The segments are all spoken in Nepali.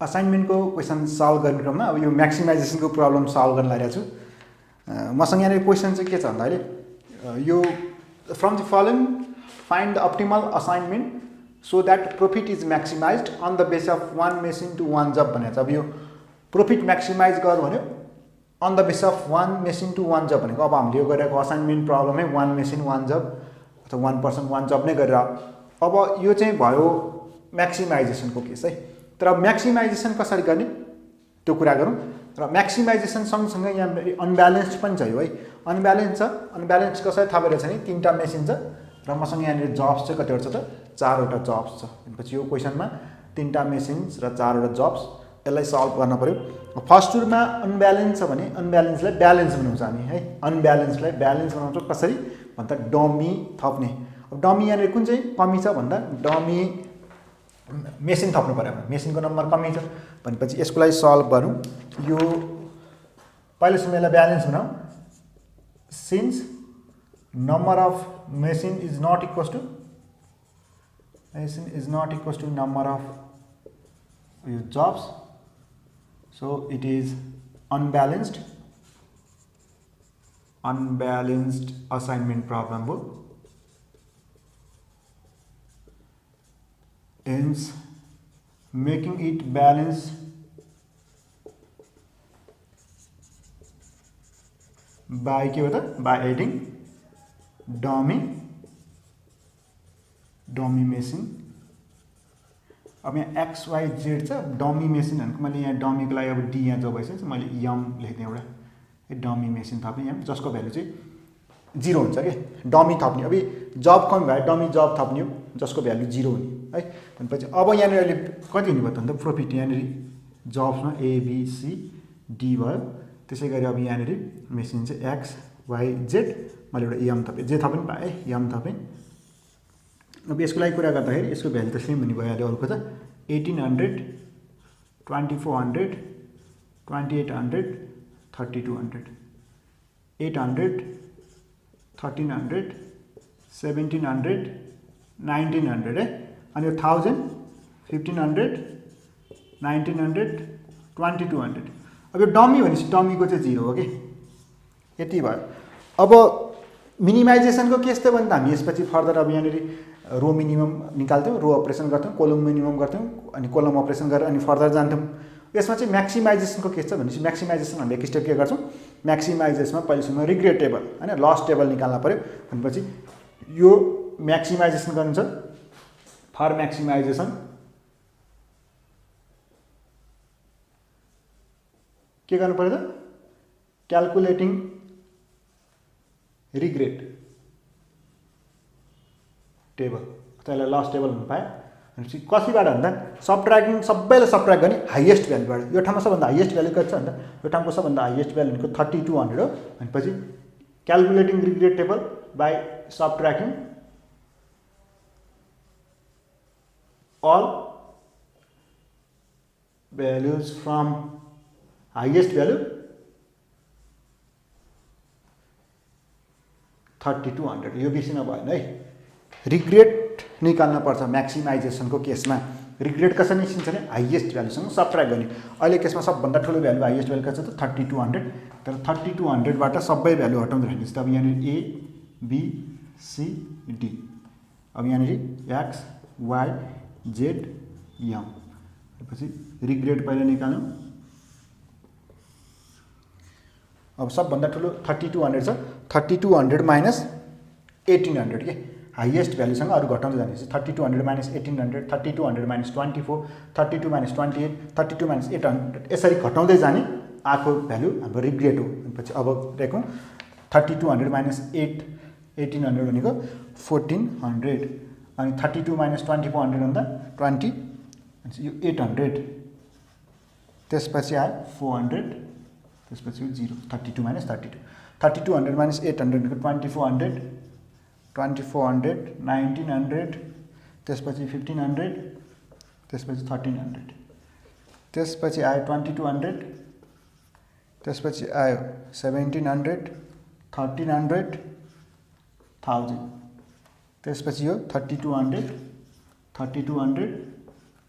असाइनमेन्टको क्वेसन सल्भ गर्ने क्रममा अब यो म्याक्सिमाइजेसनको प्रब्लम सल्भ गर्न लागिरहेको छु। मसँग यहाँनिर क्वेसन चाहिँ के छ भन्दा अहिले यो from the following find the optimal assignment so that profit is maximised on the base of 1 machine to 1 जब भनेको छ। अब यो प्रॉफिट म्याक्सिमाइज गर भन्यो on the base of 1 machine to 1 जब भनेको अब हामीले यो गरेको असाइनमेन्ट प्रब्लमै 1 मेसिन 1 जब अथवा 1 पर्सन 1 जब नै गरेर अब यो चाहिँ भयो म्याक्सिमाइजेसनको केस है। तर म्याक्सिमाइजेसन कसरी गर्ने त्यो कुरा गरौँ। र म्याक्सिमाइजेसन सँगसँगै यहाँ अनब्यालेन्स्ड पनि छ यो है। अनब्यालेन्स छ, अनब्यालेन्स कसरी थाहा भइरहेछ नि 3टा मेसिन छ र मसँग यहाँनिर जब्स चाहिँ कतिवटा छ त 4वटा जब्स छ। भनेपछि यो क्वेसनमा 3टा मेसिन्स र 4वटा जब्स, यसलाई सल्भ गर्न पर्यो। फर्स्ट सुरुमा अनब्यालेन्स छ भने अनब्यालेन्सलाई ब्यालेन्स बनाउँछ हामी है। अनब्यालेन्सलाई ब्यालेन्स बनाउँछौँ कसरी भन्दा डमी थप्ने। अब डमी यहाँनिर कुन चाहिँ कमी छ भन्दा डमी मेसिन थप्नु पर्यो। मेसिनको नम्बर कमी छ भनेपछि यसको लागि सल्भ गरौँ। यो पहिलेसम्म यसलाई ब्यालेन्स बनाऊ। Since number of machine is not equals to number of यो jobs, so it is unbalanced assignment problem हो। hence making it balanced by के होता by adding dummy machine। अब यहाँ एक्स वाई जेड छ डमी मेसिन भनेको मैले यहाँ डमीको लागि अब डी यहाँ जो भइसक्यो मैले यम लेख्ने एउटा डमी मेसिन थप्ने यहाँ जसको भ्यालु चाहिँ 0 हुन्छ के डमी थप्ने। अब जब कमी भयो डमी जब थप्ने हो जसको भ्यालु 0 हुने है। भनेपछि अब यहाँनिर अहिले कति हुने भयो त भन्दा प्रॉफिट यहाँनिर जब्समा एबिसी डी भयो। त्यसै गरी अब यहाँनिर मेसिन चाहिँ एक्स वाई जेड मैले एउटा यम थपेँ, जे थपे पनि पाएँ यम थपेँ। अब यसको लागि कुरा गर्दाखेरि यसको भ्यालु त सेम हुने भइहाल्यो। अरूको त 1800 2400 2800 3200 800 1300 1700 1900 है। अनि यो 1000 1500 1900 2200। अब यो डमी भनेपछि डमीको चाहिँ 0 हो कि यति भयो। अब मिनिमाइजेसनको केस त भने त हामी यसपछि फर्दर अब यहाँनिर रो मिनिमम निकाल्थ्यौँ, रो अपरेसन गर्थ्यौँ, कोलम मिनिमम गर्थ्यौँ, अनि कोलम अपरेसन गरेर अनि फर्दर जान्थ्यौँ। यसमा चाहिँ म्याक्सिमाइजेसनको केस छ भनेपछि म्याक्सिमाइजेसन हामीले एक स्टेप के गर्छौँ म्याक्सिमाइजेसनमा पहिलेसम्म रिग्रेट टेबल हैन लस टेबल निकाल्न पर्यो। भनेपछि यो म्याक्सिमाइजेसन गर्नु छ। फर म्याक्सिमाइजेसन के गर्नु पर्यो त क्याल्कुलेटिङ रिग्रेट टेबल, त्यसलाई लस टेबल हुनु पायो। भनेपछि कतिबाट भन्दा सबट्र्याक्टिङ सबैलाई सबट्र्याक्ट गर्ने हाइएस्ट भ्यालुबाट। यो ठाउँमा सबभन्दा हाइएस्ट भ्यालु कति छ भन्दा यो ठाउँको सबभन्दा हाइएस्ट भ्यालु भनेको 3200 हो। भनेपछि calculating regret table by subtracting all values from highest value 3200। यो बिर्सिन भएन है। रिग्रेट निकाल्न पर्छ म्याक्सिमाइजेसनको केसमा। रिग्रेट कसरी निस्किन्छ भने हाइएस्ट भ्यालुसँग सबट्र्याक्ट गर्ने। अहिले केसमा सबभन्दा ठुलो भ्यालु हाइएस्ट भ्यालु कति छ त 3200। तर 3200बाट सबै भ्यालु हटाउँदै राख्नुहोस्। अब यहाँनिर ए बी सी डी। अब यहाँनिर एक्स वाई जेड यम। पछि रिग्रेट पहिला निकाल्नु। अब सबभन्दा ठुलो 3200 छ। 3200 माइनस 1800 के हाइएस्ट भ्यालुसँग अरू घटाउँदै जाने। 3200 माइनस 1800 3200 माइनस 24 32 माइनस 28 32 माइनस 800 यसरी घटाउँदै जाने आएको भ्यालु हाम्रो रिग्रेट हो। पछि अब लेखौँ 3200 माइनस 1800 भनेको 1400 अनि 32 माइनस 2400 भन्दा 20 यो 800 त्यसपछि आयो 400 त्यसपछि 0 32 माइनस 32 3200 माइनस 800 भनेको 2400 2400 1900 त्यसपछि 1500 त्यसपछि 1300 त्यसपछि आयो 2200 त्यसपछि आयो 1700 1300 1000 त्यसपछि यो 3200 3200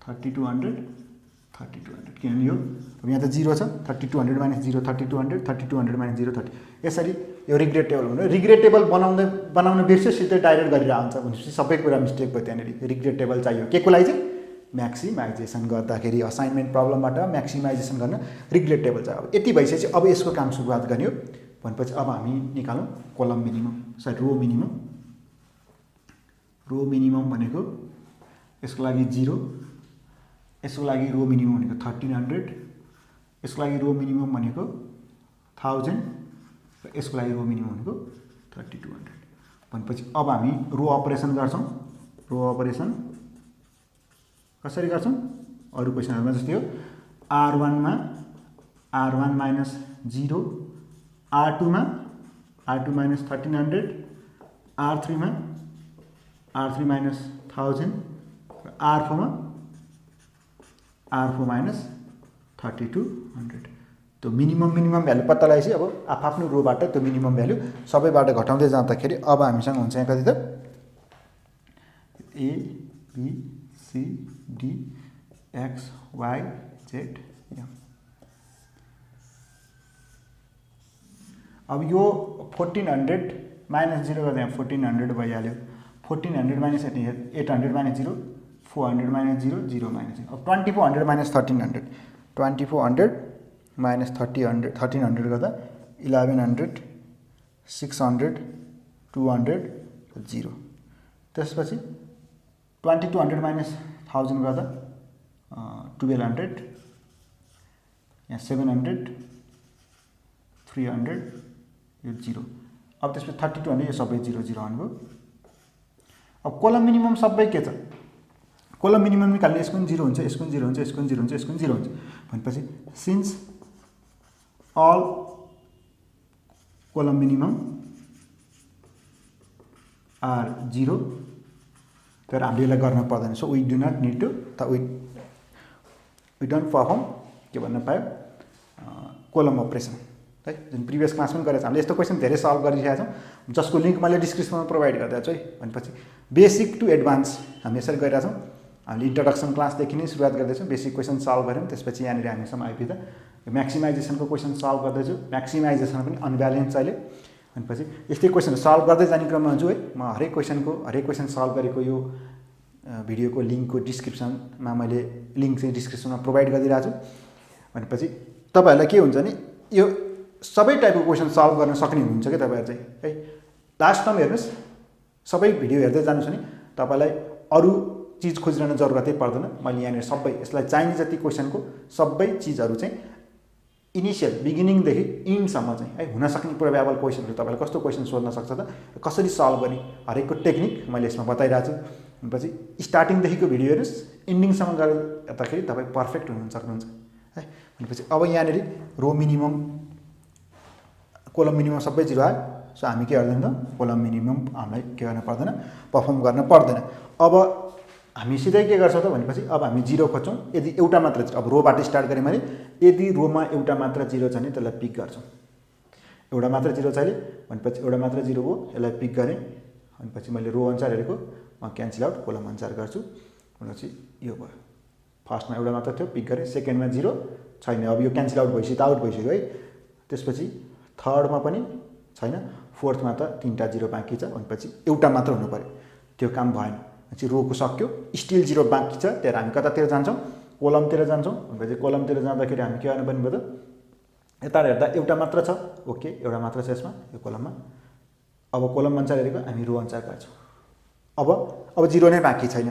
3200 3200 किनभने यो अब यहाँ त 0 छ 3200 माइनस 0 3200 3200 माइनस 0 30 यसरी यो रिग्रेट टेबल हुनु रिग्रेट टेबल बनाउन बिर्स्यो सिधै डाइरेक्ट गरेर आउँछ भनेपछि सबै कुरा मिस्टेक भयो त्यहाँनिर रिग्रेट टेबल चाहियो के को लागि चाहिँ म्याक्सिमाइजेसन गर्दाखेरि असाइनमेन्ट प्रब्लमबाट म्याक्सिमाइजेसन गर्न रिग्रेट टेबल चाहियो अब यति भइसकेपछि अब यसको काम सुरुवात गर्ने हो भनेपछि अब हामी निकालौँ कलम मिनिमम सरी रो मिनिमम भनेको यसको लागि 0 यसको लागि रो मिनिमम भनेको 1300 यसको लागि रो मिनिमम भनेको 1000 र यसको लागि रो मिनिमम भनेको 3200 भनेपछि अब हामी रो अपरेसन गर्छौँ रो अपरेसन कसरी गर्छौँ अरु क्वेसनहरुमा जस्तै हो R1 मा R1 माइनस 0 R2 मा R2 माइनस 1300 R3 मा R3 माइनस 1000 र R4 मा R4 माइनस 3200 त्यो मिनिमम भ्यालु पत्ता लगाएपछि अब आफ्नो रोबाट त्यो मिनिमम भ्यालु सबैबाट घटाउँदै जाँदाखेरि अब हामीसँग हुन्छ यहाँ कति त A B C D X Y Z M अब यो 1400 माइनस 0 गर्दा यहाँ 1400 भइहाल्यो 1400 माइनस 800 माइनस 0 400 माइनस 0 0 माइनस 0 अब 2400 माइनस 1300 2400 माइनस 1300 गर्दा 1100 600 200 0 त्यसपछि 2200 माइनस 1000 गर्दा 1200 यहाँ 700 300 यो 0 अब त्यसपछि 3200 यो सबै 0 0 आउनुभयो अब कोलम मिनिमम सबै के छ कोलम मिनिमम निकाल्ने यसको पनि 0 हुन्छ यसको पनि 0 हुन्छ यसको पनि 0 हुन्छ यसको पनि 0 हुन्छ भनेपछि since all column minimum are 0 तर हामीले यसलाई गर्न पर्दैन so we do not need to we don't perform के भन्न पायो कोलम अपरेसन है जुन प्रिभियस क्लास पनि गरेछ हामीले यस्तो क्वेसन धेरै सल्भ गरिरहेका छौँ जसको लिंक मैले डिस्क्रिप्सनमा प्रोभाइड गरिदिएको छु है भनेपछि बेसिक टु एडभान्स हामी यसरी गरिरहेका छौँ हामीले इन्ट्रोडक्सन क्लासदेखि नै सुरुवात गर्दैछौँ बेसिक क्वेसन सल्भ गऱ्यौँ त्यसपछि यहाँनिर हामीसम्म आइपुग्दा म्याक्सिमाइजेसनको क्वेसन सल्भ गर्दैछु म्याक्सिमाइजेसन पनि अनब्यालेन्स अहिले भनेपछि यस्तै क्वेसन सल्भ गर्दै जाने क्रममा हुन्छु है म हरेक क्वेसन सल्भ गरेको यो भिडियोको लिङ्कको डिस्क्रिप्सनमा मैले लिङ्क चाहिँ डिस्क्रिप्सनमा प्रोभाइड गरिदिरहेको छु भनेपछि तपाईँहरूलाई के हुन्छ नि यो सबै टाइपको क्वेसन सल्भ गर्न सक्ने हुनुहुन्छ क्या तपाईँहरू चाहिँ है लास्ट टाइम हेर्नुहोस् सबै भिडियो हेर्दै जानुहोस् भने तपाईँलाई अरू चिज खोजिरहन जरुरतै पर्दैन मैले यहाँनिर सबै यसलाई चाहिने जति क्वेसनको सबै चिजहरू चाहिँ इनिसियल बिगिनिङदेखि इन्डसम्म चाहिँ है हुन सक्ने प्रोबेबल क्वेसनहरू तपाईँले कस्तो क्वेसन सोध्न सक्छ त कसरी सल्भ गर्ने हरेकको टेक्निक मैले यसमा बताइरहेको छु भनेपछि स्टार्टिङदेखिको भिडियो हेर्नुहोस् इन्डिङसम्म गएर हेर्दाखेरि तपाईँ पर्फेक्ट हुन सक्नुहुन्छ है भनेपछि अब यहाँनिर रो मिनिमम कोलम मिनिमम सबै 0 आयो सो हामी के गर्दैन त कोलम मिनिमम हामीलाई के गर्न पर्दैन पर्फर्म गर्न पर्दैन अब हामी सिधै के गर्छौँ त भनेपछि अब हामी 0 खोज्छौँ यदि एउटा मात्र अब रोबाट स्टार्ट गरेँ मैले यदि रोमा एउटा मात्र 0 छ भने त्यसलाई पिक गर्छौँ एउटा मात्र 0 छ अहिले भनेपछि एउटा मात्र 0 हो यसलाई पिक गरेँ भनेपछि मैले रो अनुसार हेरेको म क्यान्सल आउट कोलम अनुसार गर्छु भनेपछि यो भयो फर्स्टमा एउटा मात्र थियो पिक गरेँ सेकेन्डमा 0 छैन अब यो क्यान्सल आउट भइसक्यो त आउट भइसक्यो है त्यसपछि थर्डमा पनि छैन फोर्थमा त 3टा 0 बाँकी छ भनेपछि एउटा मात्र हुनु पर्यो त्यो काम भएन भनेपछि रोको सक्यो स्टिल 0 बाँकी छ त्यही हामी कतातिर जान्छौँ कोलमतिर जान्छौँ भनेपछि कोलमतिर जाँदाखेरि हामी के गर्नुपर्ने भयो त यता हेर्दा एउटा मात्र छ ओके एउटा मात्र छ यसमा यो कोलममा अब कोलम अनुसार हेरेको हामी रो अनुसार गर्छौँ अब 0 नै बाँकी छैन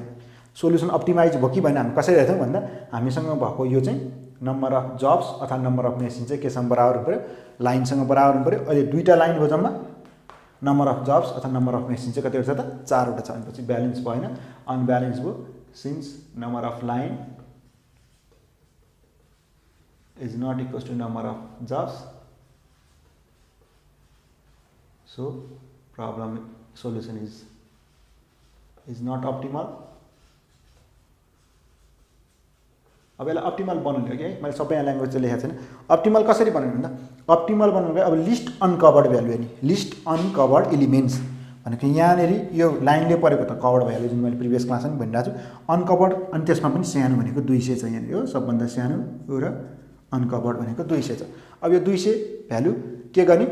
सोल्युसन अप्टिमाइज भयो कि भएन हामी कसरी हेर्छौँ भन्दा हामीसँग भएको यो चाहिँ नम्बर अफ जब्स अथवा नम्बर अफ मेसिन चाहिँ केसँग बराबर हुनु पऱ्यो लाइनसँग बराबर हुनु पऱ्यो अहिले 2टा लाइन हो जम्मा नम्बर अफ जब्स अथवा नम्बर अफ मेसिन चाहिँ कतिवटा छ त 4वटा छ भनेपछि ब्यालेन्स भएन अनब्यालेन्स भयो since number of line is not equals to number of jobs so problem solution is not optimal अब यसलाई अप्टिमल बनाउनु कि है मैले सबै यहाँ ल्याङ्ग्वेज चाहिँ लेखेको छैन अप्टिमल कसरी बनाउनु भन्दा अप्टिमल बनाउनुको अब लिस्ट अनकभर्ड भ्यालु हेर्ने लिस्ट अनकभर्ड एलिमेन्ट्स भनेको यहाँनेरि यो लाइनले परेको त कभर्ड भइहाल्यो जुन मैले प्रिभियस क्लासमा पनि भनिरहेको छु अनकभर्ड अनि त्यसमा पनि सानो भनेको 200 छ यहाँनिर हो सबभन्दा सानो र अनकभर्ड भनेको 200 छ अब यो 200 भ्यालु के गर्ने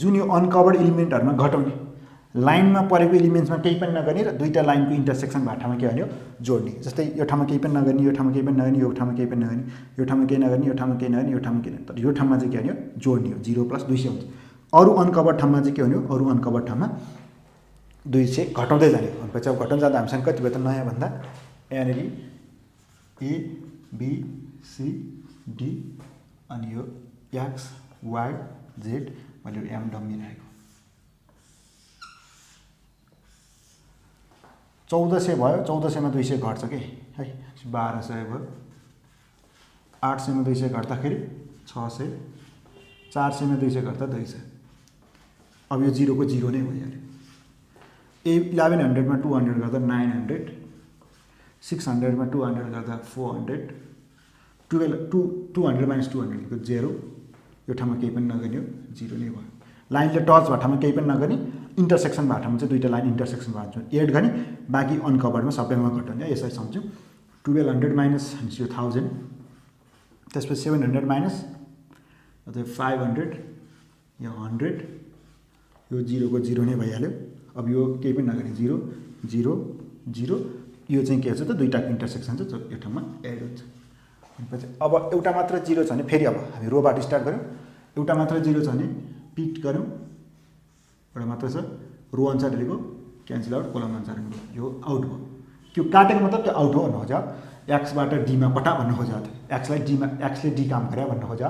जुन यो अनकभर्ड एलिमेन्टहरुमा घटाउने लाइनमा परेको एलिमेन्ट्समा केही पनि नगर्ने र दुईटा लाइनको इन्टरसेक्सन भएको ठाउँमा के गर्ने जोड्ने जस्तै यो ठाउँमा केही पनि नगर्ने यो ठाउँमा केही पनि नगर्ने यो ठाउँमा केही पनि नगर्ने यो ठाउँमा केही नगर्ने यो ठाउँमा केही नगर्ने यो ठाउँमा केही नगर्ने तर यो ठाउँमा चाहिँ के गर्ने जोड्ने हो 0 + 200 हुन्छ अरु अनकभर्ड ठाउँमा चाहिँ के हुने हो अरु अनकभर्ड ठाउँमा 200 घटाउँदै जाने भनेपछि अब घटाउन जाँदा हामीसँग कति भयो त नयाँ भन्दा यहाँनेरि ए बी सी डी अनि यो एक्स वाई जेड मैले एम डम्मी राखेको 1400 भयो 1400 मा 200 घट्छ के है 1200 भयो 800 मा 200 घट्दाखेरि 600 400 मा 200 घट्दा 200 अब यो 0 को 0 नै भइहाल्यो 1100 मा 200 गर्दा 900 600 मा 200 गर्दा 400 200 - 200 को 0 यो ठाउँमा केही पनि नगर्ने हो 0 नै भयो लाइनले टच भएको ठाउँमा केही पनि नगर्ने इन्टरसेक्सन भएको ठाउँमा चाहिँ दुईटा लाइन इन्टरसेक्सन भएको छ एड गर्ने बाँकी अनकभर्डमा सबैमा घटाउने यसरी सम्झ्यौँ 1200 माइनस यो 1000 त्यसपछि 700 माइनस अथवा 500 यो 100 यो 0 को 0 नै भइहाल्यो अब यो केही पनि नगर्ने 0 0 0 यो चाहिँ के हुन्छ त दुईटाको इन्टरसेक्सन छ यो ठाउँमा एड हुन्छ भनेपछि अब एउटा मात्र 0 छ भने फेरि अब हामी रोबाट स्टार्ट गरौँ एउटा मात्र 0 छ भने पिक गरौँ एउटा मात्र छ रो अनुसार लेखेको क्यान्सल आउट कोलम अनुसार यो आउट भयो त्यो काटेको मतलब त्यो आउट हो भन्नु खोज्यो एक्सबाट डीमा पठा भन्नु खोज्यो एक्सलाई डीमा एक्सले डी काम गरे भन्नु खोज्यो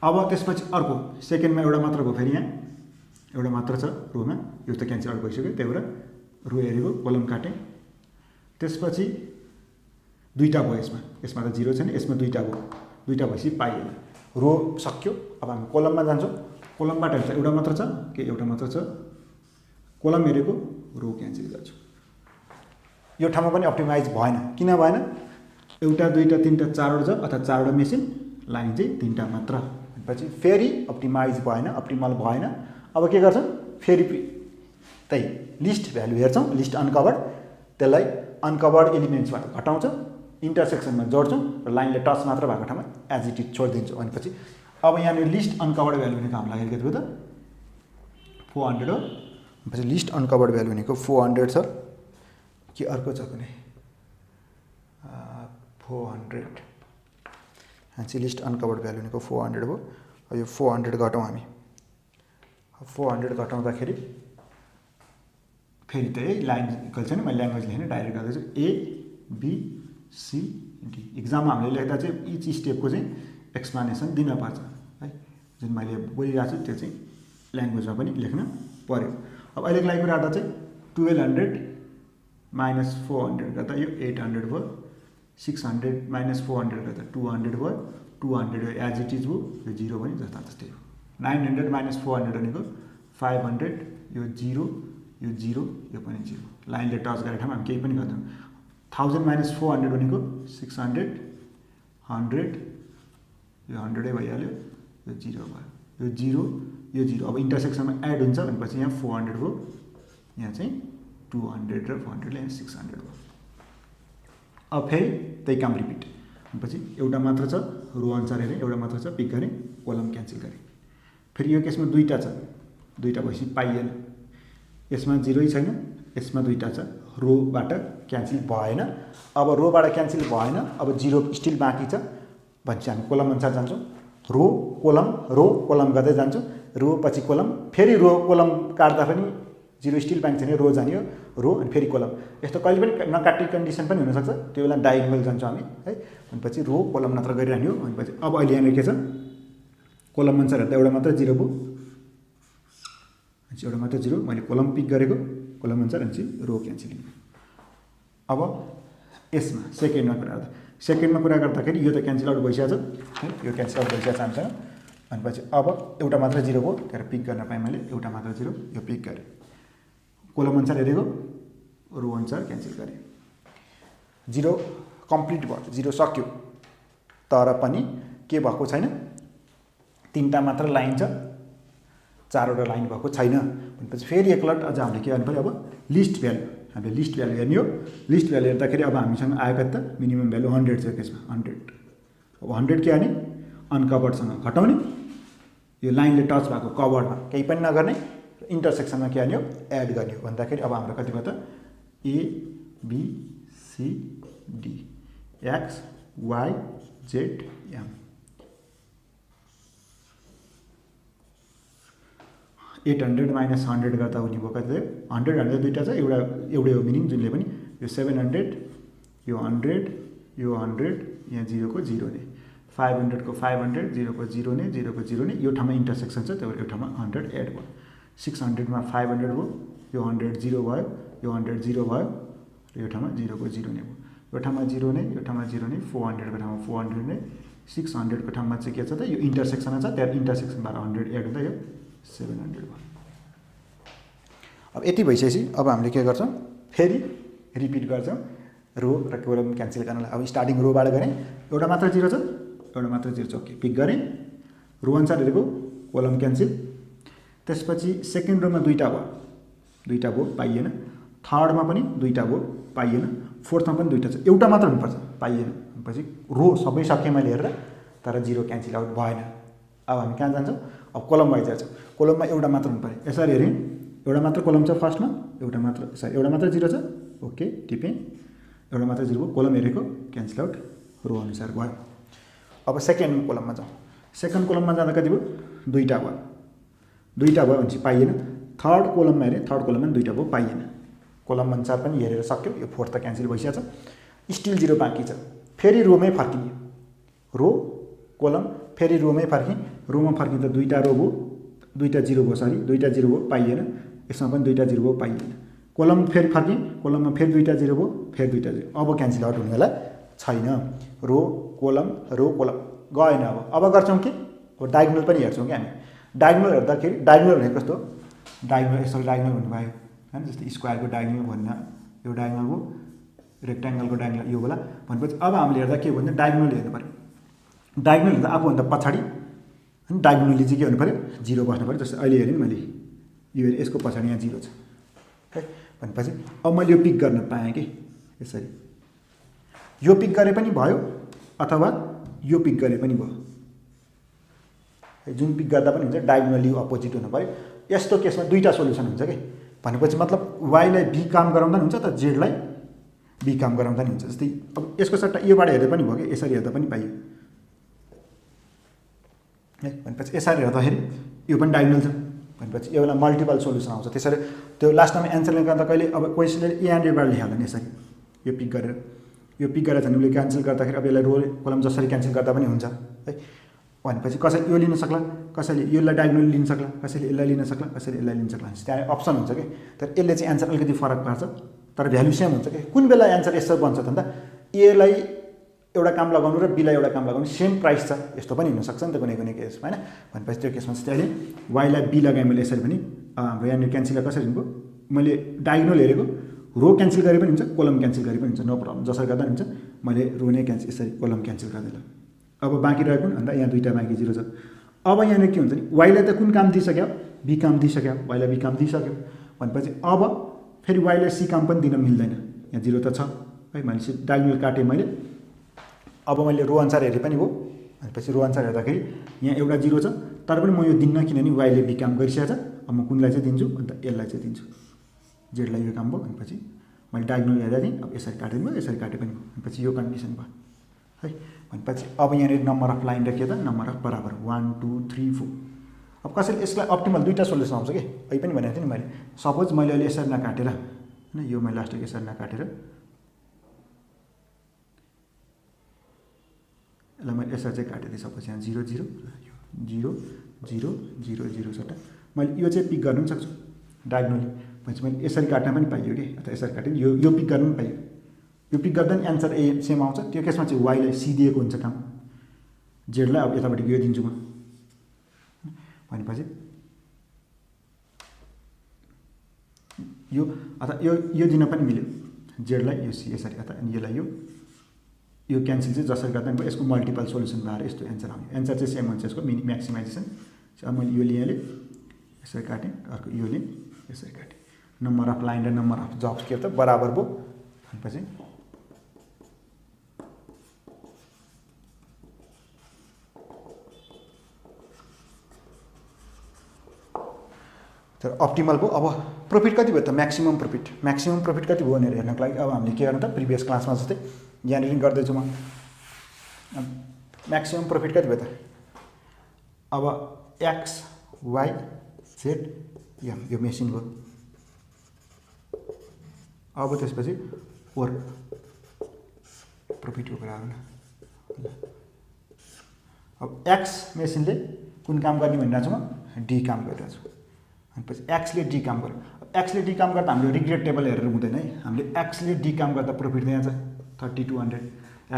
अब त्यसपछि अर्को सेकेन्डमा एउटा मात्र भयो फेरि यहाँ एउटा मात्र छ रोमा यो त क्यान्सल आउट भइसक्यो त्यही भएर रो हेरेको कोलम काटेँ त्यसपछि दुईटा भयो यसमा त 0 छैन यसमा दुईटा भयो दुईटा भएपछि पाइएन रो सक्यो अब हामी कोलममा जान्छौँ कोलमबाट हेर्छ एउटा मात्र छ के एउटा मात्र छ कोलम हेरेको रो क्यान्सल गर्छु यो ठाउँमा पनि अप्टिमाइज भएन किन भएन एउटा दुईटा तीनटा चारवटा छ अथवा चारवटा मेसिन लाइन चाहिँ तीनटा मात्र भनेपछि फेरि अप्टिमाइज भएन अप्टिमल भएन अब के गर्छौँ फेरि त्यही लिस्ट भ्यालु हेर्छौँ लिस्ट अनकभर्ड त्यसलाई अनकभर्ड एलिमेन्ट्सबाट घटाउँछौँ इन्टरसेक्सनमा जोड्छौँ र लाइनले टच मात्र भएको ठाउँमा एज इट इज छोडिदिन्छौँ भनेपछि अब यहाँनिर लिस्ट अनकभर्ड भ्यालु भनेको हामीलाई हेरेको थियो त 400 हो भनेपछि लिस्ट अनकभर्ड भ्यालु भनेको 400 छ कि अर्को छ कुनै 400 चाहिँ लिस्ट अनकभर्ड भ्यालु भनेको 400 हो अब यो 400 घटाउँ हामी 400 घटाउँदाखेरि फेरि त्यही लाइन इक्वल छैन मैले ल्याङ्ग्वेज लेखेँ डाइरेक्ट गर्दैछु ए बी सी डी इक्जाममा हामीले लेख्दा चाहिँ इच स्टेपको चाहिँ एक्सप्लेनेसन दिनुपर्छ है जुन मैले बोलिरहेको छु त्यो चाहिँ ल्याङ्ग्वेजमा पनि लेख्न पर्यो अब अहिलेको लागि राख्दा चाहिँ 1200 माइनस 400 गर्दा यो 800 भयो 600 माइनस 400 गर्दा 200 भयो 200 एज इट इज भयो यो 0 पनि जस्ता जस्तै हो 900 माइनस 400 भनेको 500 यो 0 यो 0 यो पनि 0 लाइनले टच गरेको ठाउँमा हामी केही पनि गर्दैनौँ 1000 माइनस 400 भनेको 600 100 यो 100 भइहाल्यो यो 0 भयो यो 0 यो 0 अब इन्टरसेक्सनमा एड हुन्छ भनेपछि यहाँ 400 भयो यहाँ चाहिँ 200 र 400 ले 600 भयो अब फेरि त्यही काम रिपिट भनेपछि एउटा मात्र छ रो अनुसार हेरेँ एउटा मात्र छ पिक गरेँ कोलम क्यान्सल गरेँ फेरि यो केसमा दुईटा छ दुईटा भएपछि पाइएन यसमा 0 छैन यसमा दुईटा छ रोबाट क्यान्सल भएन अब रोबाट क्यान्सल भएन अब 0 स्टिल बाँकी छ भनेपछि हामी कोलम अनुसार जान्छौँ रो कोलम गर्दै जान्छौँ रो पछि कोलम फेरि रो कोलम काट्दा पनि 0 स्टिल बाँकी छैन रो जाने हो रो अनि फेरि कोलम यस्तो कहिले पनि नकाट्ने कन्डिसन पनि हुनसक्छ त्यो बेला डायगोनल जान्छौँ हामी है भनेपछि रो कोलम मात्र गरिरहने हो भनेपछि अब अहिले यहाँनिर के छ कोलम अनुसार हेर्दा एउटा मात्र 0 भयो एउटा मात्र 0 मैले कोलम पिक गरेको कोलम अनुसार अनि रो क्यान्सल अब यसमा सेकेन्डमा कुरा गर्दाखेरि यो त क्यान्सल आउट भइसकेको छ है यो क्यान्सल आउट भइसकेको छ हामीसँग भनेपछि अब एउटा मात्र 0 भयो त्यहाँ पिक गर्न पाएँ मैले एउटा मात्र 0 यो पिक गरेँ कोलम अनुसार हेरेको रो अनुसार क्यान्सल गरेँ 0 कम्प्लिट भयो 0 सक्यो तर पनि के भएको छैन तीनटा मात्र लाइन छ 4वटा लाइन भएको छैन भनेपछि फेरि एकलट अझ हामीले के गर्नु पऱ्यो अब लिस्ट भ्यालु हामीले लिस्ट भ्यालु हेर्ने हो लिस्ट भ्यालु हेर्दाखेरि अब हामीसँग आएको त मिनिमम भ्यालु 100 छ त्यसमा 100 अब 100 के गर्ने अनकभर्डसँग घटाउने यो लाइनले टच भएको कभरमा केही पनि नगर्ने इन्टरसेक्सनमा के गर्ने हो एड गर्ने हो भन्दाखेरि अब हाम्रो कति भयो त A B C D X Y Z M 800 minus 100 गर्दा हुने भयो कति 100 दुईटा छ एउटै हो मिनिङ जुनले पनि यो 700 यो 100 यो 100 यहाँ 0 को 0 ने 500 को 500 0 को 0 ने 0 को 0 ने यो ठाउँमा इन्टरसेक्सन छ त्यही भएर यो ठाउँमा 100 एड भयो 600 मा 500 भयो यो 100 0 भयो यो 100 0 भयो र यो ठाउँमा 0 को 0 ने भयो यो ठाउँमा 0 ने यो ठाउँमा 0 ने 400 को ठाउँमा 400 ने 600 को ठाउँमा चाहिँ के छ त यो इन्टरसेक्सन छ त्यहाँ इन्टरसेक्सनबाट 100 एड हुँदा यो 700 भयो अब यति भइसकेपछि अब हामीले के गर्छौँ फेरि रिपिट गर्छौँ रो र कोलम क्यान्सल गर्नलाई अब स्टार्टिङ रोबाट गरेँ एउटा मात्र 0 छ एउटा मात्र 0 छ ओके पिक गरेँ रो अनुसार हेरेको कोलम क्यान्सल त्यसपछि सेकेन्ड रोमा दुईटा भयो पाइएन थर्डमा पनि दुईटा भयो पाइएन फोर्थमा पनि दुईटा छ एउटा मात्र हुनुपर्छ पाइएन पछि रो सबै सकेँ मैले हेरेर तर 0 क्यान्सल आउट भएन अब हामी कहाँ जान्छौँ अब कोलम वाइज जान्छौँ कोलममा एउटा मात्र हुनु पऱ्यो यसरी हेऱ्यौँ एउटा मात्र कोलम छ फर्स्टमा एउटा मात्र 0 छ ओके टिपेँ एउटा मात्र 0 भयो कोलम हेरेको क्यान्सल आउट रो अनुसार भयो अब सेकेन्ड कोलममा जाउँ सेकेन्ड कोलममा जाँदा कति भयो दुईटा भयो भनेपछि पाइएन थर्ड कोलममा हेरेँ थर्ड कोलममा दुईटा भयो पाइएन कोलम अनुसार पनि हेरेर सक्यो यो फोर्थ त क्यान्सल भइसकेको छ स्टिल 0 बाँकी छ फेरि रोमै फर्किने रो कोलम फेरि रोमै फर्किँ रोमा फर्किँदा दुईटा रो भयो दुईटा 0 भयो सरी दुईटा 0 भयो पाइएन यसमा पनि दुईटा 0 भयो पाइएन कोलम फेरि फर्किँ कोलममा फेरि दुईटा 0 भयो फेरि दुईटा 0 अब क्यान्सल आउट हुनेवाला छैन रो कोलम गएन अब गर्छौँ कि अब डायगोनल पनि हेर्छौँ कि हामी डायगोनल हेर्दाखेरि डायगोनल भनेको कस्तो डायगोनल यसरी डायगोनल भन्नुभयो हैन जस्तै स्क्वायरको डायगोनल भन्न यो डायगोनल हो रेक्ट्याङ्गलको डायगोनल यो होला भनेपछि अब हामीले हेर्दा के भन्दा डायगोनल हेर्नु पर्यो डायगोनल हेर्दा आफूभन्दा पछाडि अनि डायगोनली चाहिँ के हुनु पर्यो 0 बस्नु पर्यो जस्तै अहिले हेरेँ मैले यो यसको पछाडि यहाँ 0 छ है भनेपछि अब मैले यो पिक गर्न पाएँ कि यसरी यो पिक गरे पनि भयो अथवा यो पिक गरे पनि भयो जुन पिक गर्दा पनि हुन्छ डायगोनली अपोजिट हुनु पर्यो यस्तो केसमा दुईटा सोल्युसन हुन्छ कि भनेपछि मतलब वाईलाई बी काम गराउँदा पनि हुन्छ त जेडलाई बी काम गराउँदा पनि हुन्छ जस्तै अब यसको सट्टा योबाट हेर्दा पनि भयो कि यसरी हेर्दा पनि पाइयो है भनेपछि यसरी हेर्दाखेरि यो पनि डायगोनल छ भनेपछि यो बेला मल्टिपल सोल्युसन आउँछ त्यसरी त्यो लास्टमा एन्सर गर्दा कहिले अब क्वेसनले ए एन्ड एबाट लेखाल्दैन यसरी यो पिक गरेर झन् उसले क्यान्सल गर्दाखेरि अब यसलाई रो कोलम जसरी क्यान्सल गर्दा पनि हुन्छ है भनेपछि कसैले यो लिन सक्ला कसैले यसलाई डायगोनल लिन सक्ला कसैले यसलाई लिन सक्ला कसैले यसलाई लिन सक्ला त्यहाँ अप्सन हुन्छ कि तर यसले चाहिँ एन्सर अलिकति फरक पार्छ तर भ्यालु सेम हुन्छ कि कुन बेला एन्सर यसो बन्छ त भन्दा एलाई एउटा काम लगाउनु र बीलाई एउटा काम लगाउनु सेम प्राइस छ यस्तो पनि हुनसक्छ नि त कुनै केसमा होइन भनेपछि त्यो केसमा चाहिँ अहिले वाईलाई बी लगाएँ मैले यसरी पनि हाम्रो यहाँनिर क्यान्सल कसरी हुनुभयो मैले डायगोनल हेरेको रो क्यान्सल गरे पनि हुन्छ कोलम क्यान्सल गरे पनि हुन्छ नो प्रब्लम जसरी गर्दा पनि हुन्छ मैले रो नै क्यान्सल यसरी कोलम क्यान्सल गर्दै अब बाँकी रहेको भन्दा यहाँ दुईटा बाँकी 0 छ अब यहाँनिर के हुन्छ नि वाईलाई त कुन काम दिइसक्यो बी काम दिइसक्यो वाईलाई बी काम दिइसक्यो भनेपछि अब फेरि वाईलाई सी काम पनि दिन मिल्दैन यहाँ 0 त छ है भनेपछि डायगोनल काटेँ मैले अब मैले रो अनुसार हेरेँ पनि हो भनेपछि रो अनुसार हेर्दाखेरि यहाँ एउटा 0 छ तर पनि म यो दिन्न किनभने वाईले बी काम गरिसकेको छ अब म कुनलाई चाहिँ दिन्छु अन्त यसलाई चाहिँ दिन्छु जेडलाई यो काम भयो भनेपछि मैले डायगोनल हेर्दा थिएँ अब यसरी काटेँ भयो यसरी काटेँ पनि भनेपछि यो कन्डिसन भयो है भनेपछि अब यहाँनिर नम्बर अफ लाइन राखियो त नम्बर अफ बराबर 1 2 3 4 अब कसैले यसलाई अप्टिमल दुईटा सोल्युसन आउँछ कि अहिले पनि भनेको थिएँ नि मैले सपोज मैले अहिले यसरी नकाटेर होइन यो मैले लास्टको यसरी नकाटेर यसलाई मैले यसरी चाहिँ काटेँ सपोज यहाँ 0 0 0 0 0 0 सट्टा मैले यो चाहिँ पिक गर्नु पनि सक्छु डायगोनली भनेपछि मैले यसरी काट्न पनि पाइयो कि अथवा यसरी काटेँ यो पिक गर्नु पनि पाइयो यो पिक गर्दा पनि एन्सर ए सेम आउँछ त्यो केसमा चाहिँ वाईलाई सी दिएको हुन्छ काम जेडलाई अब यतापट्टि यो दिन्छु म भनेपछि यो अथवा यो दिन पनि मिल्यो जेडलाई यो सी यसरी अथवा अनि यसलाई यो क्यान्सल चाहिँ जसरी गर्दा पनि यसको मल्टिपल सोल्युसन भएर यस्तो एन्सर आउने एन्सर चाहिँ सेम हुन्छ यसको म्याक्सिमाइजेसन अब मैले यो लिएँ यसरी काटेँ, अर्को यो लिएँ यसरी काटेँ। नम्बर अफ लाइन र नम्बर अफ जब्स के त बराबर भयो। भनेपछि तर अप्टिमल भयो। अब प्रफिट कति भयो त? म्याक्सिमम प्रफिट कति भयो भनेर हेर्नको लागि अब हामीले के गर्नु त? प्रिभियस क्लासमा जस्तै यहाँनिर गर्दैछु म। म्याक्सिमम प्रफिट कति भयो त? अब एक्स वाइ जेड एम यो मेसिन भयो। अब त्यसपछि वर्क प्रफिटको कुरा गर्नु। अब एक्स मेसिनले कुन काम गर्ने भनिरहेको छु म? डी काम गरिरहेको छु। भनेपछि एक्सले डी काम गर्यो। एक्सले डी काम गर्दा हामीले रिग्रेट टेबल हेरेर हुँदैन है। हामीले एक्सले डी काम गर्दा प्रफिट यहाँ छ 3200,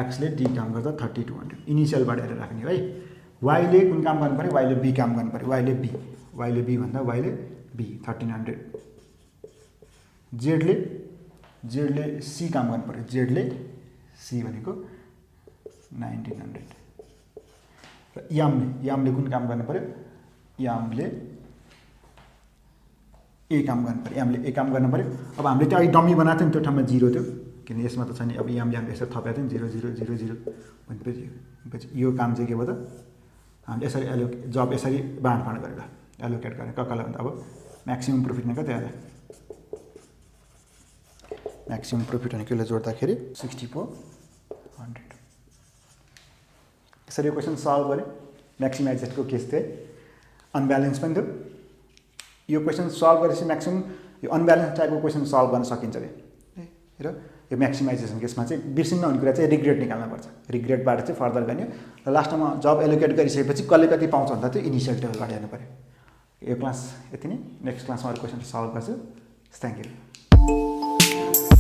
एक्सले डी काम गर्दा 3200 इनिसियलबाट हेरेर राख्ने है। वाइले कुन काम गर्नु पऱ्यो? वाइले बी काम गर्नु पऱ्यो। वाइले बी भन्दा वाइले बी 1300। जेडले सी काम गर्नु पऱ्यो। जेडले सी भनेको 1900। र यामले कुन काम गर्नु पऱ्यो? यामले ए काम गर्नु पऱ्यो। यामले ए काम गर्नु पऱ्यो। अब हामीले त्यो अघि डमी बनाएको थियो नि, त्यो ठाउँमा 0 थियो किन यसमा त छैन। अब याम यसरी थपेको थियो नि 0 0 0 0 भनेपछि यो काम चाहिँ के भयो त? हामीले यसरी जब यसरी बाँडफाँड गरेर एलोकेट गरेर ककालाई भन्दा अब म्याक्सिमम प्रफिट नै कति आयो? म्याक्सिमम प्रफिट भनेको यसले जोड्दाखेरि 6400। यसरी यो क्वेसन सल्भ गरेँ। म्याक्सिमाइजेसनको केस थियो, अनब्यालेन्स पनि थियो। यो क्वेसन सल्भ गरेपछि म्याक्सिमम यो अनब्यालेन्स टाइपको क्वेसन सल्भ गर्न सकिन्छ अरे। र यो म्याक्सिमाइजेसन केसमा चाहिँ बिर्सिन्न हुने कुरा चाहिँ रिग्रेट निकाल्नुपर्छ। रिग्रेटबाट चाहिँ फर्दर गर्ने र लास्टमा जब एलोकेट गरिसकेपछि कसले कति पाउँछ भन्दा त्यो इनिसियल टेबलबाट हेर्नु पऱ्यो। यो क्लास यति नै। नेक्स्ट क्लासमा अरू क्वेसन सल्भ गर्छु। Thank you.